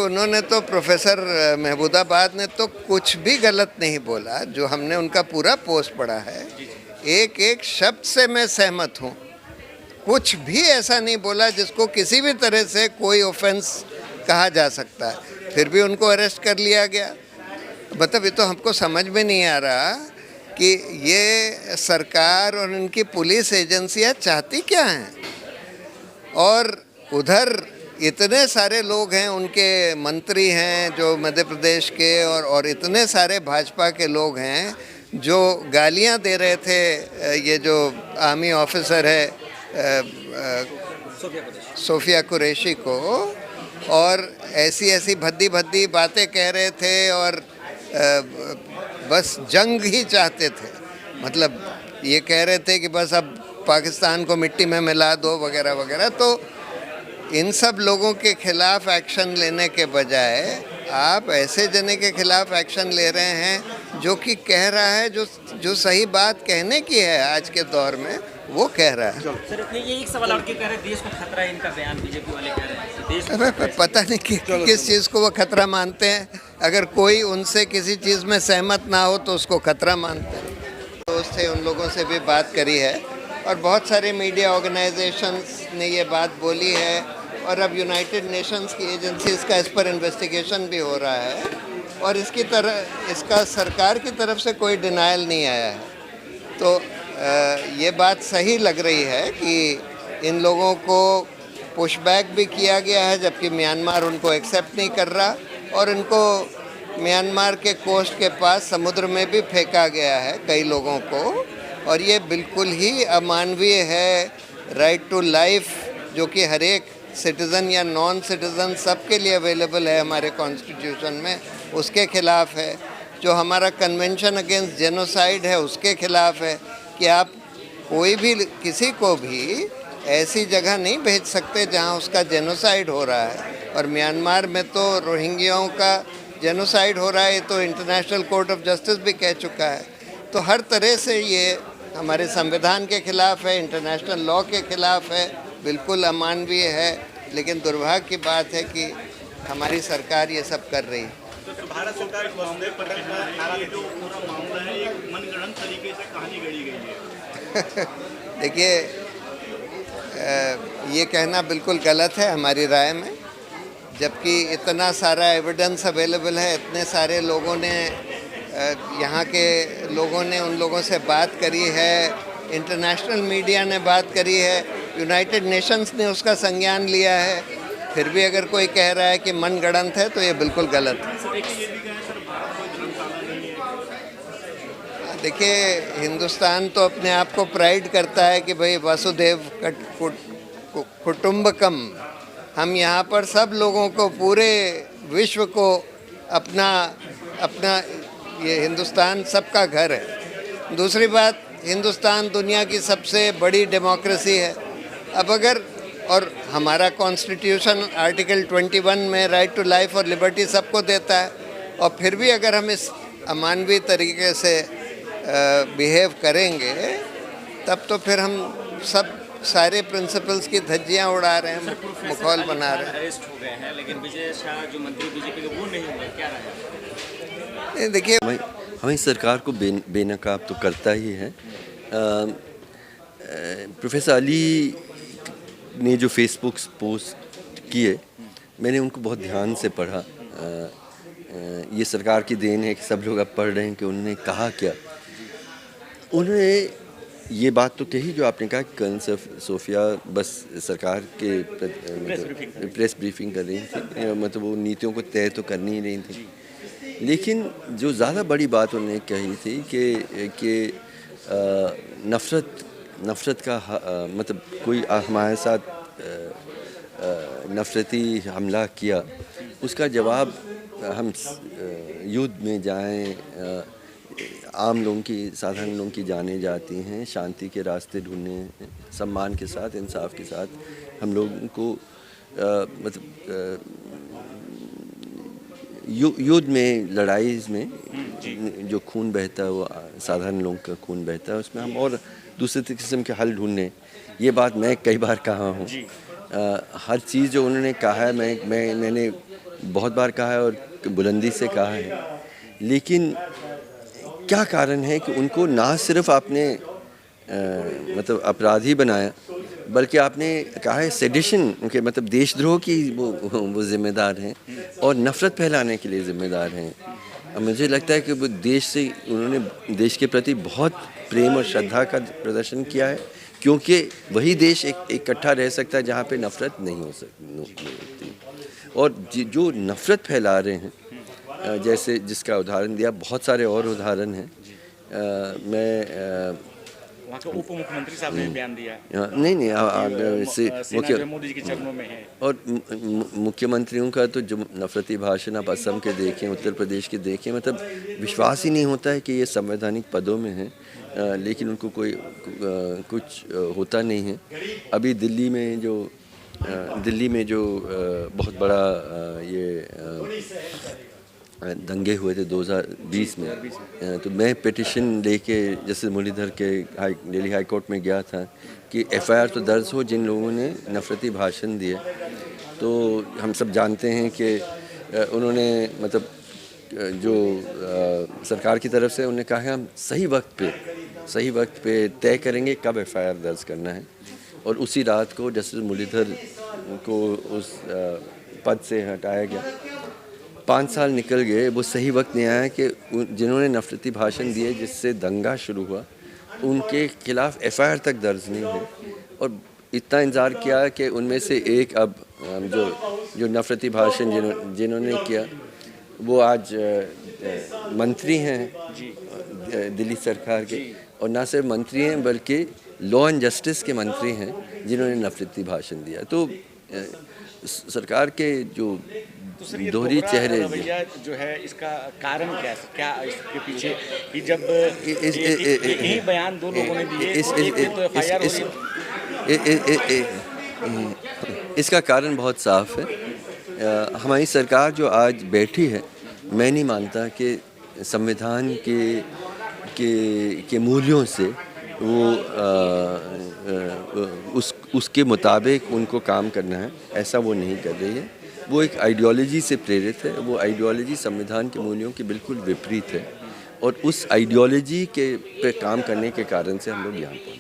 उन्होंने तो प्रोफेसर महमूदाबाद ने तो कुछ भी गलत नहीं बोला। जो हमने उनका पूरा पोस्ट पढ़ा है, एक एक शब्द से मैं सहमत हूँ। कुछ भी ऐसा नहीं बोला जिसको किसी भी तरह से कोई ऑफेंस कहा जा सकता है। फिर भी उनको अरेस्ट कर लिया गया। मतलब ये तो हमको समझ में नहीं आ रहा कि ये सरकार और इनकी पुलिस एजेंसियाँ चाहती क्या हैं। और उधर इतने सारे लोग हैं, उनके मंत्री हैं जो मध्य प्रदेश के, और इतने सारे भाजपा के लोग हैं जो गालियां दे रहे थे ये जो आर्मी ऑफिसर है सोफिया कुरैशी को, और ऐसी ऐसी भद्दी भद्दी बातें कह रहे थे और बस जंग ही चाहते थे। मतलब ये कह रहे थे कि बस अब पाकिस्तान को मिट्टी में मिला दो वगैरह वगैरह। तो इन सब लोगों के खिलाफ एक्शन लेने के बजाय आप ऐसे जने के खिलाफ एक्शन ले रहे हैं जो कि कह रहा है जो सही बात कहने की है आज के दौर में, वो कह रहा है। सर ये एक सवाल आपके कह रहे हैं, देश को खतरा है, इनका बयान बीजेपी वाले कह रहे हैं देश पता नहीं किस चीज़ को वो खतरा मानते हैं। अगर कोई उनसे किसी चीज़ में सहमत ना हो तो उसको खतरा मानते हैं। दोस्त थे, उन लोगों से भी बात करी है और बहुत सारे मीडिया ऑर्गेनाइजेशंस ने ये बात बोली है, और अब यूनाइटेड नेशंस की एजेंसीज का इस पर इन्वेस्टिगेशन भी हो रहा है, और इसका सरकार की तरफ से कोई डिनायल नहीं आया है। तो ये बात सही लग रही है कि इन लोगों को पुशबैक भी किया गया है, जबकि म्यांमार उनको एक्सेप्ट नहीं कर रहा, और इनको म्यांमार के कोस्ट के पास समुद्र में भी फेंका गया है कई लोगों को। और ये बिल्कुल ही अमानवीय है। राइट टू लाइफ जो कि हर एक सिटीज़न या नॉन सिटीज़न सबके लिए अवेलेबल है हमारे कॉन्स्टिट्यूशन में, उसके ख़िलाफ़ है। जो हमारा कन्वेंशन अगेंस्ट जेनोसाइड है उसके ख़िलाफ़ है कि आप कोई भी किसी को भी ऐसी जगह नहीं भेज सकते जहां उसका जेनोसाइड हो रहा है। और म्यांमार में तो रोहिंग्याओं का जेनोसाइड हो रहा है, तो इंटरनेशनल कोर्ट ऑफ जस्टिस भी कह चुका है। तो हर तरह से ये हमारे संविधान के ख़िलाफ़ है, इंटरनेशनल लॉ के ख़िलाफ़ है, बिल्कुल अमानवीय है। लेकिन दुर्भाग्य की बात है कि हमारी सरकार ये सब कर रही है। तो भारत सरकार इस मामले पर जो पूरा मामला है एक मनगढ़ंत तरीके से कहानी गढ़ी गई है। देखिए, ये कहना बिल्कुल गलत है हमारी राय में, जबकि इतना सारा एविडेंस अवेलेबल है। इतने सारे लोगों ने, यहाँ के लोगों ने उन लोगों से बात करी है, इंटरनेशनल मीडिया ने बात करी है, यूनाइटेड नेशंस ने उसका संज्ञान लिया है। फिर भी अगर कोई कह रहा है कि मनगढ़ंत है तो ये बिल्कुल गलत है। देखिए, हिंदुस्तान तो अपने आप को प्राइड करता है कि भाई वसुधैव कुटुंबकम, हम यहाँ पर सब लोगों को, पूरे विश्व को अपना ये हिंदुस्तान सबका घर है। दूसरी बात, हिंदुस्तान दुनिया की सबसे बड़ी डेमोक्रेसी है। अब अगर, और हमारा कॉन्स्टिट्यूशन आर्टिकल 21 में राइट टू लाइफ और लिबर्टी सबको देता है, और फिर भी अगर हम इस अमानवीय तरीके से बिहेव करेंगे तब तो फिर हम सब सारे प्रिंसिपल्स की धज्जियाँ उड़ा रहे हैं, मखौल बना रहे हैं। अरेस्ट हो गए हैं, लेकिन विजय शाह जो मंत्री बीजेपी के वो नहीं हुए, क्या रहा है? देखिए, हमें सरकार को बेनकाब तो करता ही है। प्रोफेसर अली ने जो फेसबुक पोस्ट किए, मैंने उनको बहुत ध्यान से पढ़ा। ये सरकार की देन है कि सब लोग अब पढ़ रहे हैं कि उन्होंने कहा क्या। उन्होंने ये बात तो कही जो आपने कहा, कर्नल सोफिया बस सरकार के प्रेस ब्रीफिंग कर रही थी, मतलब वो नीतियों को तय तो करनी ही नहीं थी। लेकिन जो ज़्यादा बड़ी बात उन्होंने कही थी कि नफ़रत का मतलब कोई हमारे साथ नफ़रती हमला किया, उसका जवाब हम युद्ध में जाएं, आम लोगों की, साधारण लोगों की जाने जाती हैं, शांति के रास्ते ढूंढने, सम्मान के साथ, इंसाफ के साथ हम लोगों को मतलब युद्ध में, लड़ाई में जो खून बहता है, वो साधारण लोगों का खून बहता है, उसमें हम और दूसरे किस्म के हल ढूंढने। ये बात मैं कई बार कहा हूँ। हर चीज़ जो उन्होंने कहा है, मैंने बहुत बार कहा है और बुलंदी से कहा है, लेकिन क्या कारण है कि उनको ना सिर्फ आपने मतलब अपराधी बनाया, बल्कि आपने कहा है सेडिशन उनके मतलब देशद्रोह की वो जिम्मेदार हैं और नफ़रत फैलाने के लिए ज़िम्मेदार हैं। मुझे लगता है कि वो देश से उन्होंने देश के प्रति बहुत प्रेम और श्रद्धा का प्रदर्शन किया है, क्योंकि वही देश इकट्ठा रह सकता है जहाँ पे नफ़रत नहीं हो सकती। और जो नफ़रत फैला रहे हैं, जैसे जिसका उदाहरण दिया, बहुत सारे और उदाहरण हैं। मैं वहाँ के उप मुख्यमंत्री साहब ने बयान दिया है। नहीं सेना जो मोदी जी के चरणों में है। और मुख्यमंत्रियों का तो जो नफरती भाषण आप असम के देखें, उत्तर प्रदेश के देखें, मतलब विश्वास ही नहीं होता है कि ये संवैधानिक पदों में हैं, लेकिन उनको कोई कुछ होता नहीं है। अभी दिल्ली में जो बहुत बड़ा ये दंगे हुए थे 2020 में, तो मैं पिटिशन लेके जैसे मुरलीधर के दिल्ली हाई कोर्ट में गया था कि एफआईआर तो दर्ज हो जिन लोगों ने नफरती भाषण दिए। तो हम सब जानते हैं कि उन्होंने मतलब जो सरकार की तरफ से उन्होंने कहा है हम सही वक्त पे तय करेंगे कब एफआईआर दर्ज करना है, और उसी रात को जस्टिस मुरलीधर को उस पद से हटाया गया। 5 साल निकल गए, वो सही वक्त नहीं आया कि जिन्होंने नफरती भाषण दिए जिससे दंगा शुरू हुआ उनके खिलाफ एफआईआर तक दर्ज नहीं हुई। और इतना इंतज़ार किया कि उनमें से एक अब जो नफरती भाषण जिन्होंने किया वो आज मंत्री हैं दिल्ली सरकार के, और ना सिर्फ मंत्री हैं बल्कि लॉ एंड जस्टिस के मंत्री हैं जिन्होंने नफरती भाषण दिया। तो सरकार के जो दोहरी चेहरे जो है, इसका कारण क्या इसके पीछे कि जब यही बयान दो लोगों ने दिए, इसका कारण बहुत साफ है। हमारी सरकार जो आज बैठी है, मैं नहीं मानता कि संविधान के मूल्यों से वो उसके मुताबिक उनको काम करना है, ऐसा वो नहीं कर रही है। वो एक आइडियोलॉजी से प्रेरित है, वो आइडियोलॉजी संविधान के मूल्यों के बिल्कुल विपरीत है, और उस आइडियोलॉजी के पे काम करने के कारण से हम लोग यहाँ पर